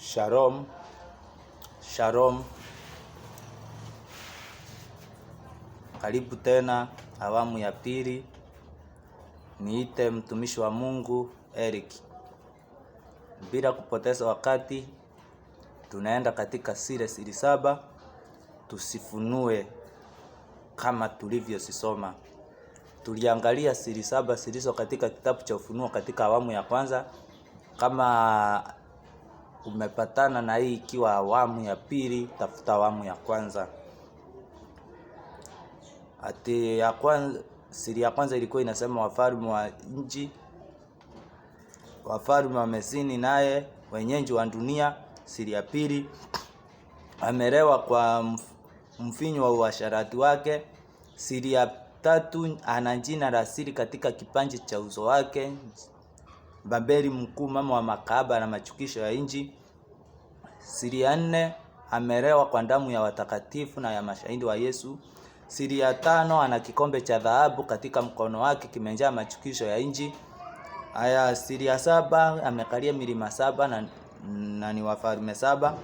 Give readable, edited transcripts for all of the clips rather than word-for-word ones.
Shalom, shalom. Karibu tena awamu ya pili. Niite mtumishi wa Mungu Eric. Bila kupoteza wakati, tunaenda katika siri 7 tusifunue kama tulivyosoma. Tuliangalia siri 7 zilizo katika kitabu cha Ufunuo katika awamu ya kwanza. Kama umepatana na hii ikiwa awamu ya pili, tafuta awamu ya kwanza. Siri ya kwanza ilikuwa inasema wafalme wa nchi, wafalme wamezini naye, wenyeji wa dunia. Siri ya pili, amelewa kwa mvinyo wa uasherati wake. Siri ya tatu, ana jina la siri katika kipaji cha uso wake, Babeli mkuu, mama wa makahaba na machukisho ya nchi. Siri ya 4, amelewa kwa damu ya watakatifu na ya mashahidi wa Yesu. Siri ya 5, ana kikombe cha dhahabu katika mkono wake kimejaa machukisho ya nchi. Haya, siri ya 7, amekalia milima 7 na ni wafalme 7.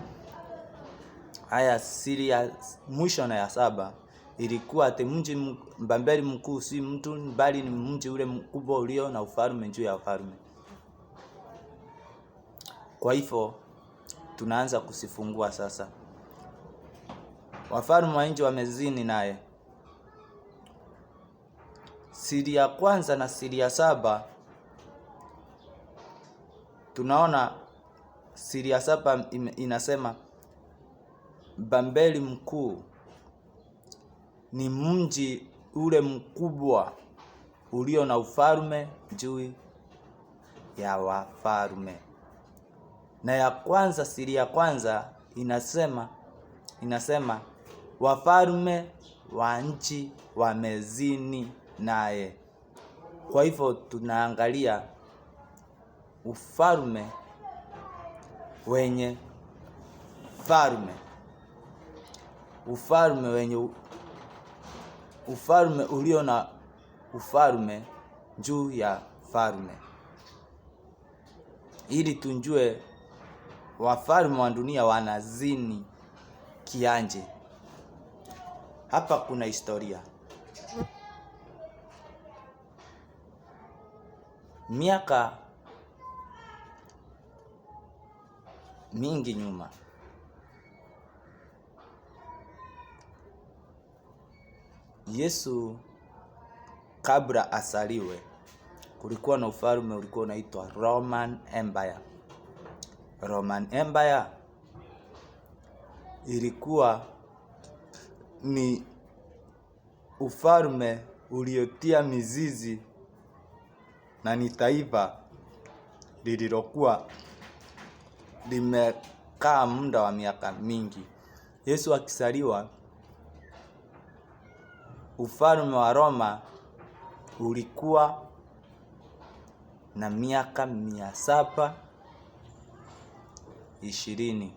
Haya, siri ya mwisho na ya 7 ilikuwa ati mji Babeli mkuu si mtu bali ni mji ule mkubwa ulio na ufalme juu ya ufalme. Kwa hivyo tunaanza kusifungua sasa. Wafalme wa nchi wamezini naye. Siri ya kwanza na siri ya 7, tunaona siri ya 7 inasema Babeli mkuu ni mji ule mkubwa ulio na ufalme juu ya wafalme. Na ya kwanza, siri ya kwanza inasema wafalme wa nchi wamezini naye. Kwa hivyo tunaangalia ufalme wenye ufalme ulio na ufalme juu ya falme, ili tunjue wafalme wa dunia wanazini kianje. Hapa kuna historia. Miaka mingi nyuma, Yesu kabla asaliwe, kulikuwa na ufalme ulikuwa unaitwa Roman Empire. Roman Empire ilikuwa ni ufalme uliotia mizizi na ni taifa lililokuwa limekaa muda wa miaka mingi. Yesu akisaliwa, ufalme wa Roma ulikuwa na miaka 720.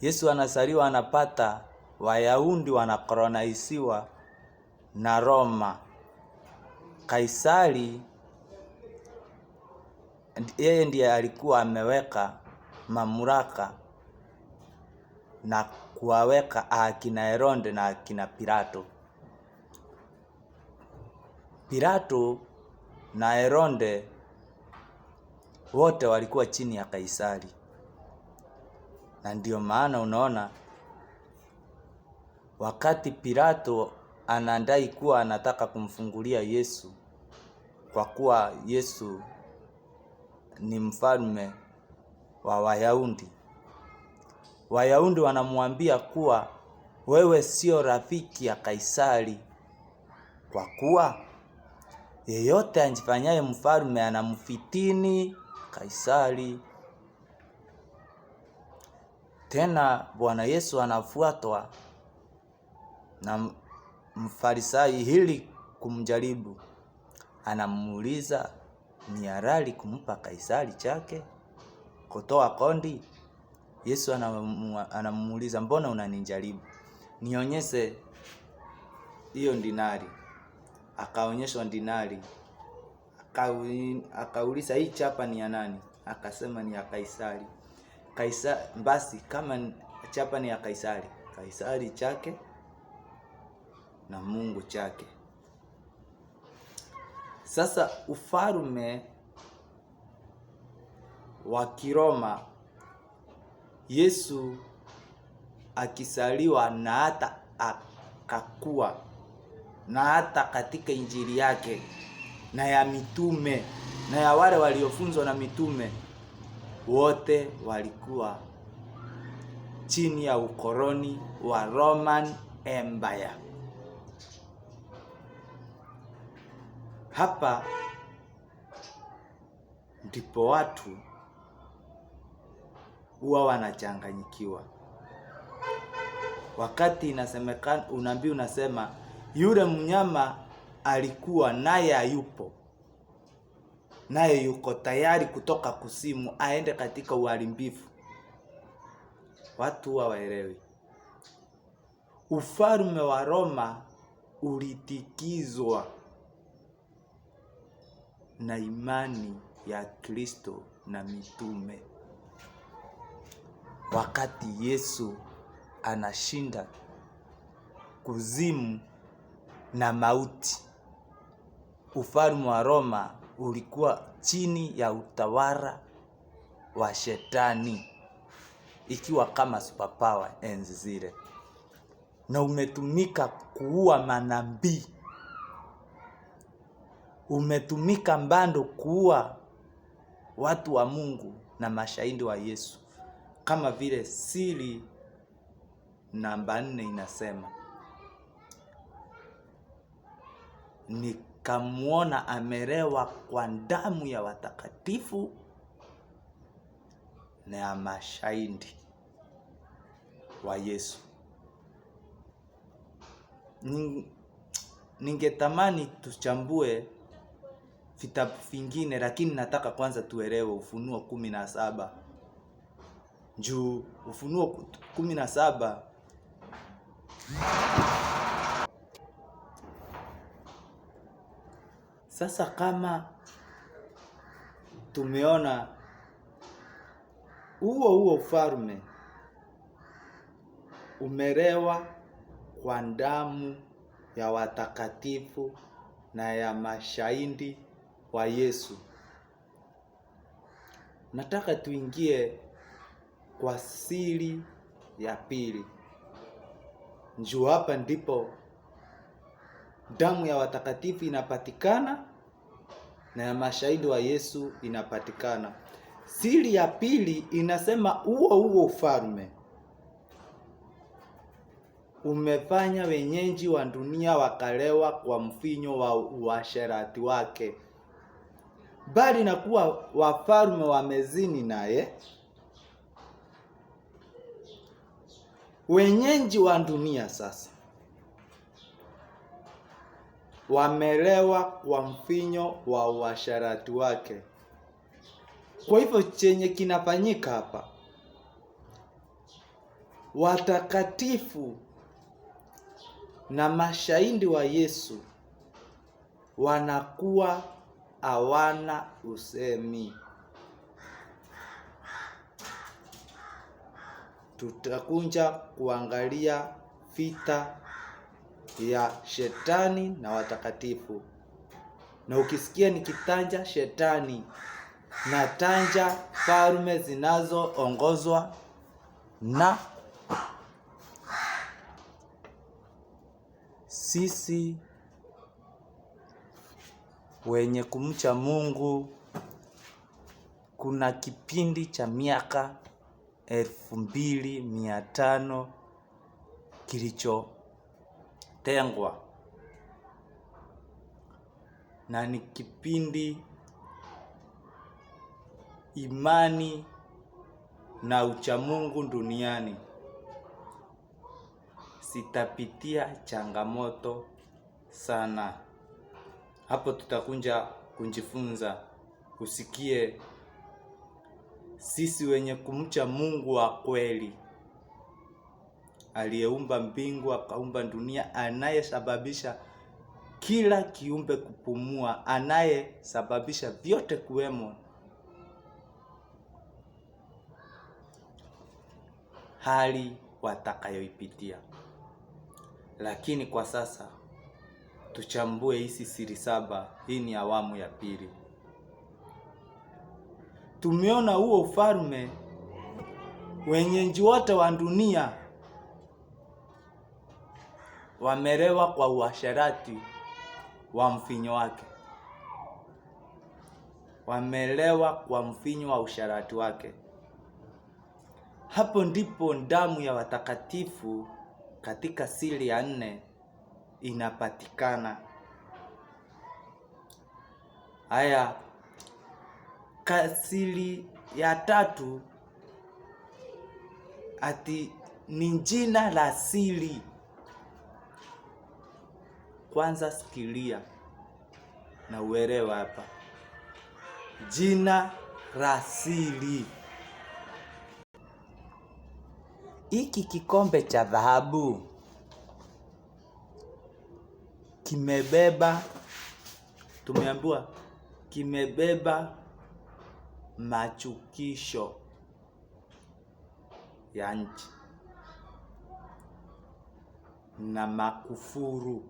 Yesu anasaliwa, anapata Wayahudi wanakoloniziwa na Roma. Kaisari yeye ndiye alikuwa ameweka mamlaka na kuwaweka akina Herode na akina Pilato. Pilato na Herode wote walikuwa chini ya Kaisari. Na ndio maana unaona wakati Pilato anadai kuwa anataka kumfungulia Yesu, kwa kuwa Yesu ni mfalme wa Wayahudi, Wayahudi wanamwambia kuwa wewe sio rafiki ya Kaisari, kwa kuwa yeyote anjifanyaye mfalme anamfitini Kaisari. Tena Bwana Yesu anafuatwa na Mfarisai hili kumjaribu. Anamuuliza, ni halali kumpa Kaisari chake kutoa kodi? Yesu anamuuliza, mbona unanijaribu? Nionyeshe hiyo dinari. Akaonyeshwa dinari. Akauliza, hii chapa ni ya nani? Akasema ni ya Kaisari. basi kama chapa ni ya Kaisari chake na Mungu chake. Sasa ufalme wa Kiroma, Yesu akisaliwa na hata akakua, na hata katika injili yake na ya mitume na ya wale waliofunzwa na mitume, wote walikuwa chini ya ukoloni wa Roman Empire. Hapa ndipo watu huwa wanachanganyikiwa, wakati inasemekana, unabii unasema yule mnyama alikuwa naye hayupo, naye yuko tayari kutoka kusimu aende katika uharibifu. Watu hawaelewi. Ufalme wa Roma ulitikizwa na imani ya Kristo na mitume. Wakati Yesu anashinda kuzimu na mauti, ufalme wa Roma ulikuwa chini ya utawala wa Shetani, ikiwa kama superpower enzi zile, na umetumika kuua manabii, umetumika mbando kuua watu wa Mungu na mashahidi wa Yesu, kama vile siri namba 4 inasema, nikamuona amelewa kwa damu ya watakatifu na ya mashahidi wa Yesu. Ningetamani tuchambue vitabu vingine, lakini nataka kwanza tuelewe Ufunuo 17. Juu Ufunuo 17 sasa, kama tumeona huo ufalme umelewa kwa damu ya watakatifu na ya mashahidi wa Yesu, nataka tuingie kwa siri ya pili. Njoo hapa ndipo damu ya watakatifu inapatikana na ya mashahidi wa Yesu inapatikana. Siri ya pili inasema huo ufalme umefanya wenyeji wa dunia wakalewa kwa mvinyo wa uasherati wake. Bali na kuwa wafalme wamezini naye, wenyeji wa dunia sasa wamelewa kwa mvinyo wa uasherati wake. Kwa hivyo chenye kinafanyika hapa, watakatifu na mashahidi wa Yesu wanakuwa hawana usemi. Tutakunja kuangalia vita ya Shetani na watakatifu. Na ukisikia nikitanja Shetani, natanja falme zinazoongozwa na sisi wenye kumcha Mungu. Kuna kipindi cha miaka 2500 kilichotengwa, na ni kipindi imani na uchamungu duniani sitapitia changamoto sana. Hapo tutakunja kujifunza, usikie sisi wenye kumcha Mungu wa kweli, aliyeumba mbingu akaumba dunia, anayesababisha kila kiumbe kupumua, anayesababisha vyote kuwemo. hali watakayoipitia. Lakini kwa sasa tuchambue hizi siri 7. Hii ni awamu ya pili. Tumeona huo ufalme, wenyeji wote wa dunia wamelewa kwa uasherati wa mvinyo wake. Wamelewa kwa mvinyo wa usharati wake. Hapo ndipo damu ya watakatifu katika siri ya 4 inapatikana. Haya, siri ya 3 ati ni jina la siri. Kwanza sikilia na uelewa hapa. Jina la siri. Hiki kikombe cha dhahabu kimebeba, tumeambiwa kimebeba machukisho ya nchi na makufuru.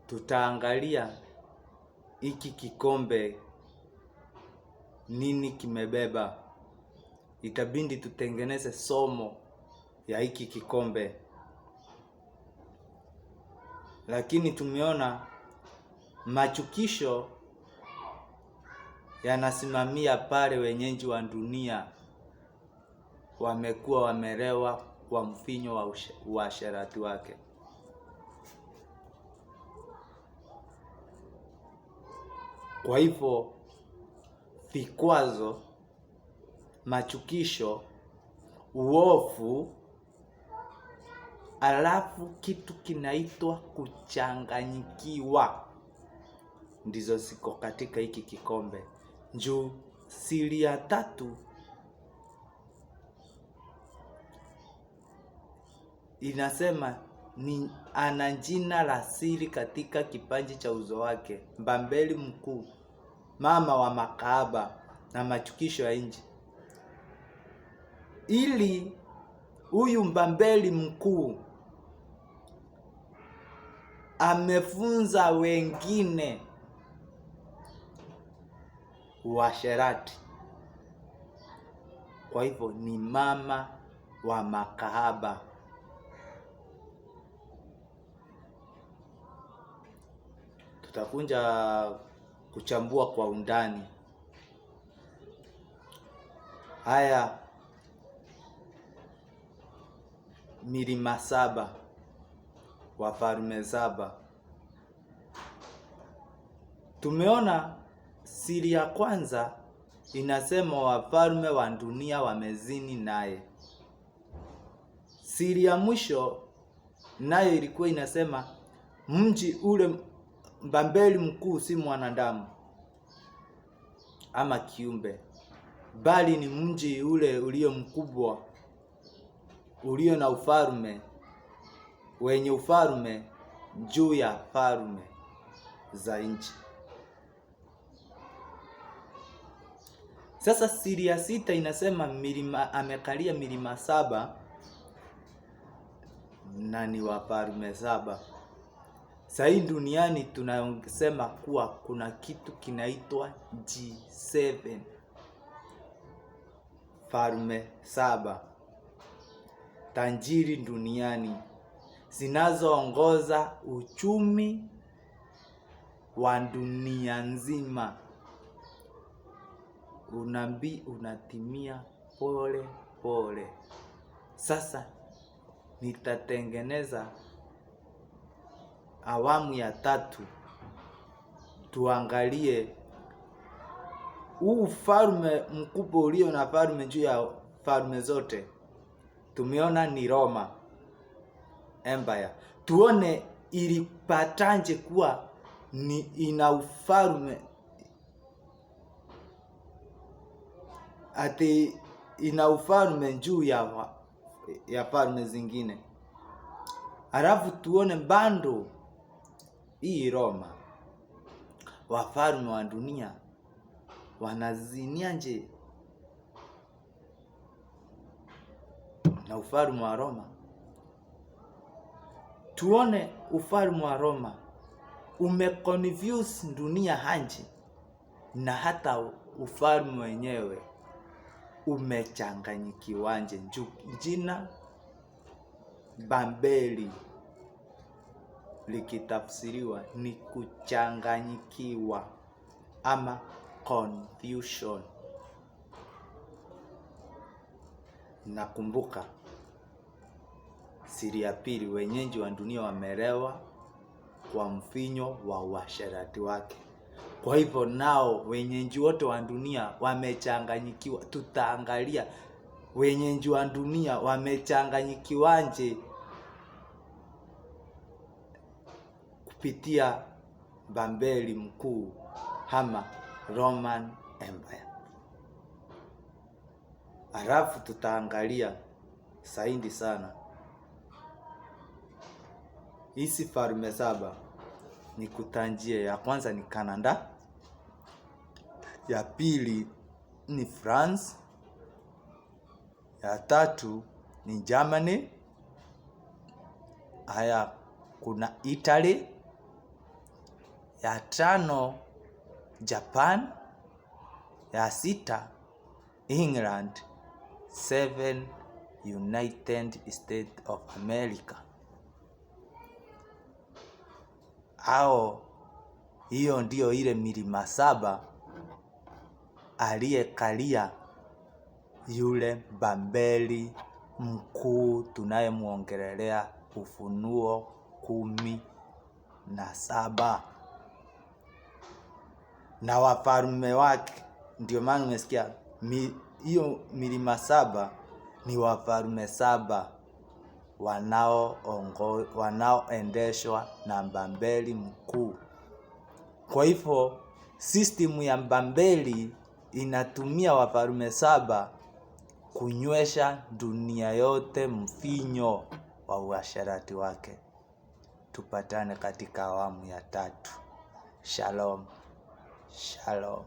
Tutaangalia hiki kikombe nini kimebeba. Itabidi tutengeneze somo ya hiki kikombe. Lakini tumeona machukisho yanasimamia pale wenyeji wa dunia wamekuwa wamelewa kwa mvinyo wa uasherati wake. Kwa hivyo vikwazo, machukisho, uovu, alafu kitu kinaitwa kuchanganyikiwa, ndizo ziko katika hiki kikombe. Juu siri ya 3 inasema ni ana jina la siri katika kipaji cha uso wake, Mbambeli mkuu, mama wa makahaba na machukisho ya nchi. Ili huyu Mbambeli mkuu amefunza wengine uasherati. Kwa hivyo ni mama wa makahaba. Tutakunja kuchambua kwa undani. Haya, milima 7, wafalme 7. Tumeona siri ya kwanza inasema wafalme wa dunia wamezini naye. Siri ya mwisho nayo ilikuwa inasema mji ule Mbambeli mkuu si mwanadamu ama kiumbe, bali ni mji ule ulio mkubwa, ulio na ufalme, wenye ufalme juu ya falme za nchi. Sasa siri ya 6 inasema milima, amekalia milima 7 na ni wafalme 7. Sasa duniani tunasema kuwa kuna kitu kinaitwa G7, falme 7 tajiri duniani zinazoongoza uchumi wa dunia nzima. Unabii unatimia pole pole. Sasa nitatengeneza awamu ya 3, tuangalie huu ufalme mkubwa ulio na falme juu ya falme zote. Tumeona ni Roma Empire. Tuone ilipatanje kuwa ni ina ufalme, ati ina ufalme juu ya falme zingine. Alafu tuone bando hii Roma, wafalme wa dunia wanazinia nje na ufalme wa Roma. Tuone ufalme wa Roma umeconfuse dunia hanji, na hata ufalme wenyewe umechanganyikiwanje. Jina Babeli likitafsiriwa ni kuchanganyikiwa ama confusion. Nakumbuka siri ya pili, wenyeji wa dunia wamelewa kwa mvinyo wa uasherati wake. Kwa hivyo nao wenyeji wote wa dunia wamechanganyikiwa. Tutaangalia wenyeji wa dunia wamechanganyikiwanje kupitia Babeli mkuu ama Roman Empire. Alafu tutaangalia zaidi sana hizi falme 7. Nikutanjie, ya kwanza ni Canada, ya pili ni France, ya tatu ni Germany, haya kuna Italy, ya tano Japan, ya sita England, 7 United States of America. Hiyo ndio ile milima 7 aliyekalia yule Babeli mkuu tunayemuongelelea Ufunuo 17, na wafalme wake. Ndio maana umesikia hiyo milima 7 ni wafalme 7 wanaoendeshwa na Babeli mkuu. Kwa hivyo system ya Babeli inatumia wafalme 7 kunywesha dunia yote mvinyo wa uasherati wake. Tupatane katika awamu ya 3. Shalom. Shalom.